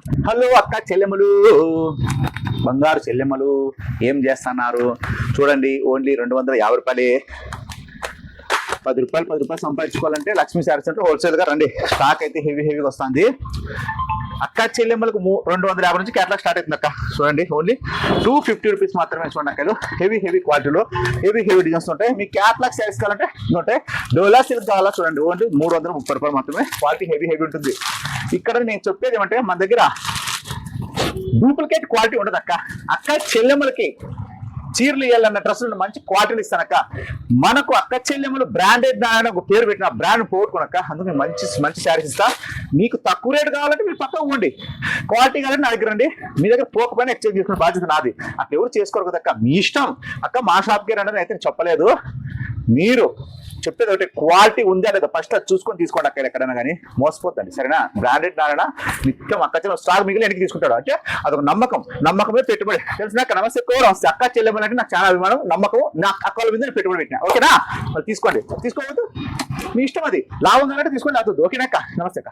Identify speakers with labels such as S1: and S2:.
S1: Hello అక్క చెల్లెమ్మలు, బంగారు చెల్లెమ్మలు, ఏం చేస్తున్నారు? చూడండి, ఓన్లీ 250 రూపాయలే. 10 రూపాయలు సంపాదించుకోవాలంటే లక్ష్మీ శారీస్ అంటే హోల్సేల్ గా రండి. స్టాక్ అయితే హెవీగా వస్తుంది. అక్క చెల్లెమ్మలకు 250 నుంచి క్యాటలాగ్ స్టార్ట్ అవుతుంది అక్క. చూడండి, ఓన్లీ 250 రూపీస్ మాత్రమే. చూడండి అక్క, హెవీ క్వాలిటీలో హెవీ డిజైన్స్ ఉంటాయి. మీ క్యాటలాగ్ శారీస్ కావాలంటే ఉంటాయి. డోలా సిల్క్ కావాలా చూడండి, ఓన్లీ 330 రూపాయలు మాత్రమే. క్వాలిటీ హెవీ ఉంటుంది. ఇక్కడ నేను చెప్పేది ఏమంటే, మన దగ్గర డూప్లికేట్ క్వాలిటీ ఉండదు అక్క. అక్క చెల్లెమ్మలకి చీరలు ఇవ్వాలన్న డ్రెస్సులు మంచి క్వాలిటీలు ఇస్తానక్క. మనకు అక్క చెల్లెమ్మలు బ్రాండెడ్ అని ఒక పేరు పెట్టిన బ్రాండ్ పోగొట్టుకోనక్క. అందుకు మంచి శారీస్ ఇస్తా. మీకు తక్కువ రేటు కావాలంటే మీరు పక్కన పోండి, క్వాలిటీ కావాలంటే నా దగ్గర రండి. మీ దగ్గర పోకపోయినా ఎక్స్చేంజ్ చేసుకునే బాధ్యత నాది. అట్లా ఎవరు చేసుకోరు కదా అక్క, మీ ఇష్టం అక్క. మా షాప్కి రండి అయితే చెప్పలేదు. మీరు చెప్పేది ఒకటి, క్వాలిటీ ఉందా లేదా ఫస్ట్ అది చూసుకొని తీసుకోండి అక్కడ. ఎక్కడైనా కానీ మోసపోద్దండి, సరేనా? బ్రాండెడ్ నారాయణ నిత్యం అక్క చెల్లెలు స్టాక్ మిగిలి వెనక్కి తీసుకుంటాడు అంటే అదొక నమ్మకమే పెట్టుబడి. తెలిసినాక నమస్తే కూడా వస్తే అక్క చెల్లెమ్మలంటే నాకు చాలా అభిమానం, నమ్మకం. నా అక్క వాళ్ళ మీద పెట్టుబడి పెట్టినా, ఓకేనా? తీసుకోండి, తీసుకోవద్దు మీ ఇష్టం, అది లాభం కావాలంటే తీసుకోండి, అవుతుంది. ఓకేనా అక్క? నమస్తే అక్క.